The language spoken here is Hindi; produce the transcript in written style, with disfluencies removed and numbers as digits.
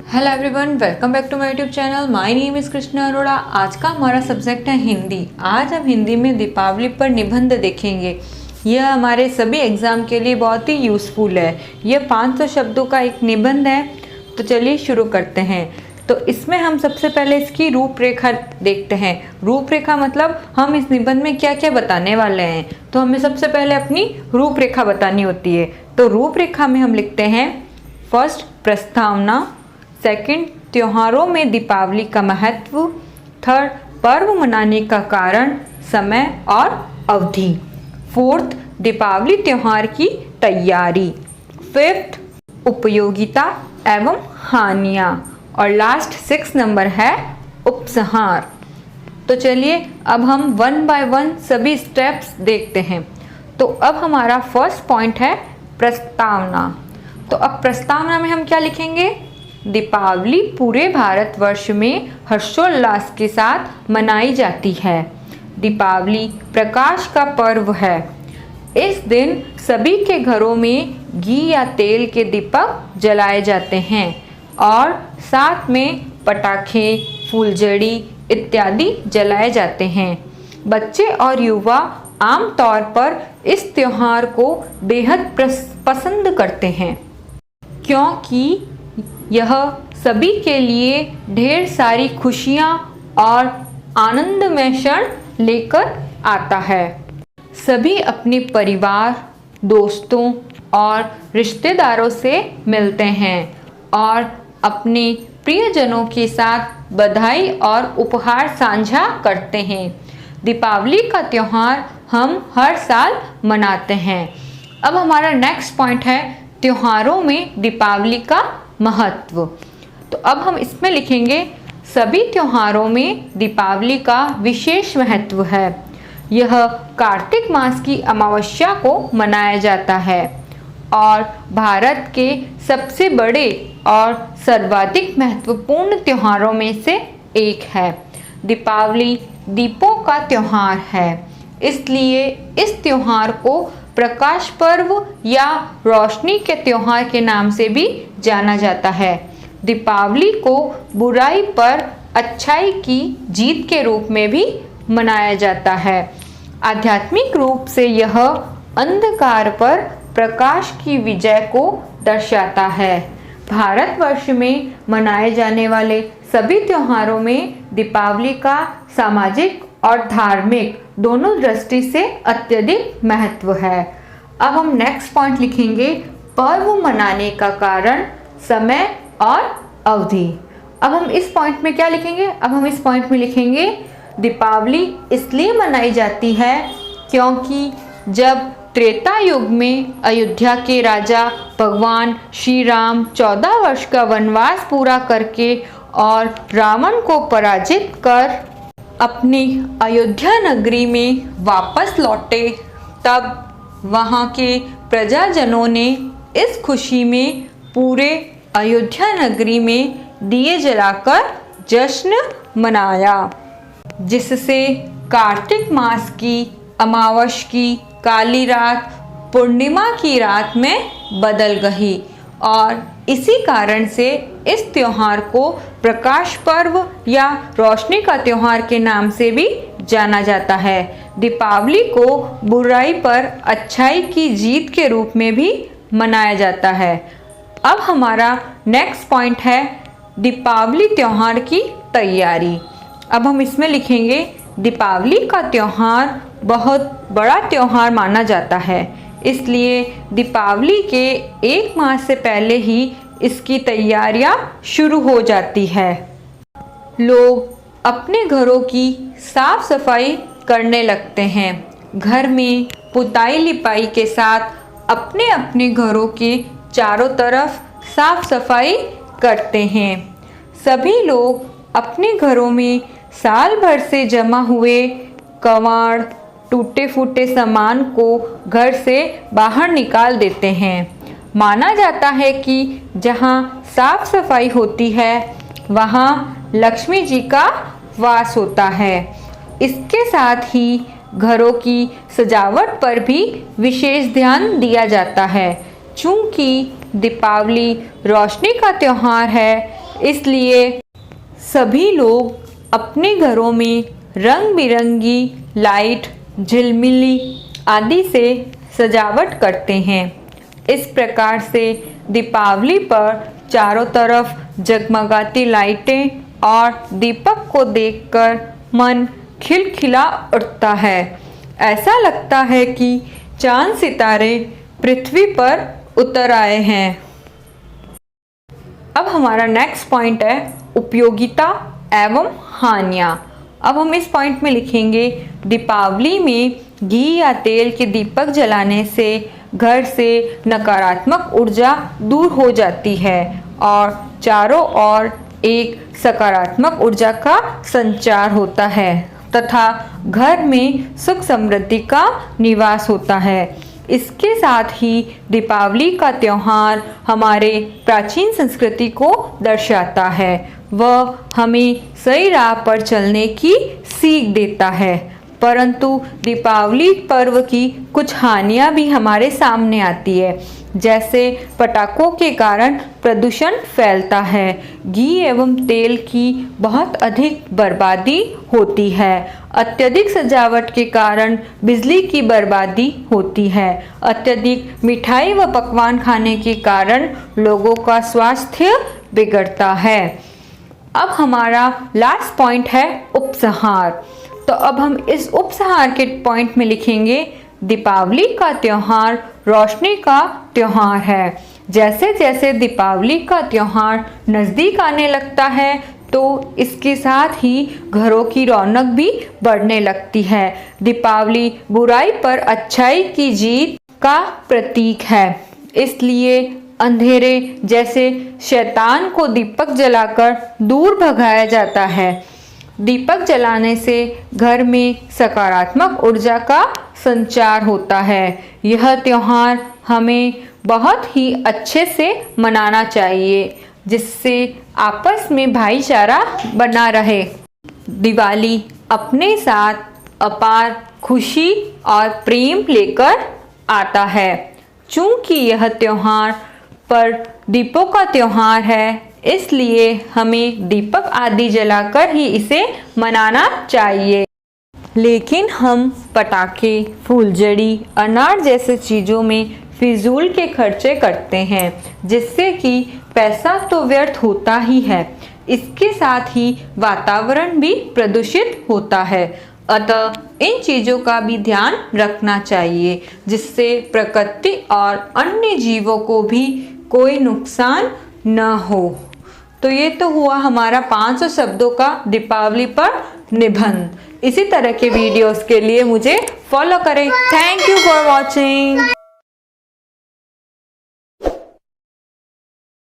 Hello everyone, welcome back to my YouTube channel. My name is Krishna Arora. आज का हमारा सब्जेक्ट है हिंदी। आज हम हिंदी में दीपावली पर निबंध देखेंगे। यह हमारे सभी एग्ज़ाम के लिए बहुत ही यूज़फुल है। यह 500 शब्दों का एक निबंध है। तो चलिए शुरू करते हैं। तो इसमें हम सबसे पहले इसकी रूपरेखा देखते हैं। रूपरेखा मतलब हम इस निबंध में क्या क्या बताने वाले हैं। तो हमें सबसे पहले अपनी रूपरेखा बतानी होती है। तो रूपरेखा में हम लिखते हैं फर्स्ट प्रस्तावना, सेकंड त्योहारों में दीपावली का महत्व, थर्ड पर्व मनाने का कारण, समय और अवधि, फोर्थ दीपावली त्योहार की तैयारी, फिफ्थ उपयोगिता एवं हानियाँ, और लास्ट 6 नंबर है उपसंहार। तो चलिए अब हम 1 बाय 1 सभी स्टेप्स देखते हैं। तो अब हमारा फर्स्ट पॉइंट है प्रस्तावना। तो अब प्रस्तावना में हम क्या लिखेंगे? दीपावली पूरे भारतवर्ष में हर्षोल्लास के साथ मनाई जाती है। दीपावली प्रकाश का पर्व है। इस दिन सभी के घरों में घी या तेल के दीपक जलाए जाते हैं और साथ में पटाखे, फूलझड़ी इत्यादि जलाए जाते हैं। बच्चे और युवा आम तौर पर इस त्योहार को बेहद पसंद करते हैं क्योंकि यह सभी के लिए ढेर सारी खुशियाँ और आनंदमय क्षण लेकर आता है। सभी अपने परिवार, दोस्तों और रिश्तेदारों से मिलते हैं और अपने प्रियजनों के साथ बधाई और उपहार साझा करते हैं। दीपावली का त्यौहार हम हर साल मनाते हैं। अब हमारा नेक्स्ट पॉइंट है त्योहारों में दीपावली का महत्व। तो अब हम इसमें लिखेंगे सभी त्योहारों में दीपावली का विशेष महत्व है। यह कार्तिक मास की अमावस्या को मनाया जाता है और भारत के सबसे बड़े और सर्वाधिक महत्वपूर्ण त्योहारों में से एक है। दीपावली दीपों का त्योहार है, इसलिए इस त्योहार को प्रकाश पर्व या रोशनी के त्योहार के नाम से भी जाना जाता है। दीपावली को बुराई पर अच्छाई की जीत के रूप में भी मनाया जाता है। आध्यात्मिक रूप से यह अंधकार पर प्रकाश की विजय को दर्शाता है। भारतवर्ष में मनाए जाने वाले सभी त्योहारों में दीपावली का सामाजिक और धार्मिक दोनों दृष्टि से अत्यधिक महत्व है। अब हम नेक्स्ट पॉइंट लिखेंगे पर्व मनाने का कारण, समय और अवधि। अब हम इस पॉइंट में क्या लिखेंगे? अब हम इस पॉइंट में लिखेंगे दीपावली इसलिए मनाई जाती है क्योंकि जब त्रेता युग में अयोध्या के राजा भगवान श्री राम 14 वर्ष का वनवास पूरा करके और रावण को पराजित कर अपनी अयोध्या नगरी में वापस लौटे, तब वहाँ के प्रजाजनों ने इस खुशी में पूरे अयोध्या नगरी में दिए जलाकर जश्न मनाया, जिससे कार्तिक मास की अमावस की काली रात पूर्णिमा की रात में बदल गई और इसी कारण से इस त्योहार को प्रकाश पर्व या रोशनी का त्योहार के नाम से भी जाना जाता है। दीपावली को बुराई पर अच्छाई की जीत के रूप में भी मनाया जाता है। अब हमारा नेक्स्ट पॉइंट है दीपावली त्योहार की तैयारी। अब हम इसमें लिखेंगे दीपावली का त्योहार बहुत बड़ा त्योहार माना जाता है, इसलिए दीपावली के 1 माह से पहले ही इसकी तैयारियां शुरू हो जाती है। लोग अपने घरों की साफ सफाई करने लगते हैं। घर में पुताई लिपाई के साथ अपने अपने घरों के चारों तरफ साफ सफाई करते हैं। सभी लोग अपने घरों में साल भर से जमा हुए कबाड़, टूटे फूटे सामान को घर से बाहर निकाल देते हैं। माना जाता है कि जहाँ साफ सफाई होती है वहाँ लक्ष्मी जी का वास होता है। इसके साथ ही घरों की सजावट पर भी विशेष ध्यान दिया जाता है। चूँकि दीपावली रोशनी का त्यौहार है, इसलिए सभी लोग अपने घरों में रंग बिरंगी लाइट, झिलमिली आदि से सजावट करते हैं। इस प्रकार से दीपावली पर चारों तरफ जगमगाती लाइटें और दीपक को देखकर मन खिलखिला उठता है। ऐसा लगता है कि चांद सितारे पृथ्वी पर उतर आए हैं। अब हमारा नेक्स्ट पॉइंट है उपयोगिता एवं हानियाँ। अब हम इस पॉइंट में लिखेंगे दीपावली में घी या तेल के दीपक जलाने से घर से नकारात्मक ऊर्जा दूर हो जाती है और चारों ओर एक सकारात्मक ऊर्जा का संचार होता है तथा घर में सुख समृद्धि का निवास होता है। इसके साथ ही दीपावली का त्यौहार हमारे प्राचीन संस्कृति को दर्शाता है। वह हमें सही राह पर चलने की सीख देता है। परंतु दीपावली पर्व की कुछ हानियां भी हमारे सामने आती है, जैसे पटाखों के कारण प्रदूषण फैलता है, घी एवं तेल की बहुत अधिक बर्बादी होती है, अत्यधिक सजावट के कारण बिजली की बर्बादी होती है, अत्यधिक मिठाई व पकवान खाने के कारण लोगों का स्वास्थ्य बिगड़ता है। अब हमारा लास्ट पॉइंट है उपसंहार। तो अब हम इस उपसंहार के पॉइंट में लिखेंगे दीपावली का त्यौहार रोशनी का त्यौहार है। जैसे जैसे दीपावली का त्यौहार नज़दीक आने लगता है तो इसके साथ ही घरों की रौनक भी बढ़ने लगती है। दीपावली बुराई पर अच्छाई की जीत का प्रतीक है। इसलिए अंधेरे जैसे शैतान को दीपक जलाकर दूर भगाया जाता है। दीपक जलाने से घर में सकारात्मक ऊर्जा का संचार होता है। यह त्यौहार हमें बहुत ही अच्छे से मनाना चाहिए, जिससे आपस में भाईचारा बना रहे। दिवाली अपने साथ अपार खुशी और प्रेम लेकर आता है। चूँकि यह त्यौहार पर दीपों का त्यौहार है, इसलिए हमें दीपक आदि जलाकर ही इसे मनाना चाहिए। लेकिन हम पटाखे, फूलझड़ी, अनार जैसे चीज़ों में फिजूल के खर्चे करते हैं, जिससे कि पैसा तो व्यर्थ होता ही है, इसके साथ ही वातावरण भी प्रदूषित होता है। अतः इन चीज़ों का भी ध्यान रखना चाहिए, जिससे प्रकृति और अन्य जीवों को भी कोई नुकसान न हो। तो ये तो हुआ हमारा 500 शब्दों का दीपावली पर निबंध। इसी तरह के वीडियोस के लिए मुझे फॉलो करें। Thank you for watching.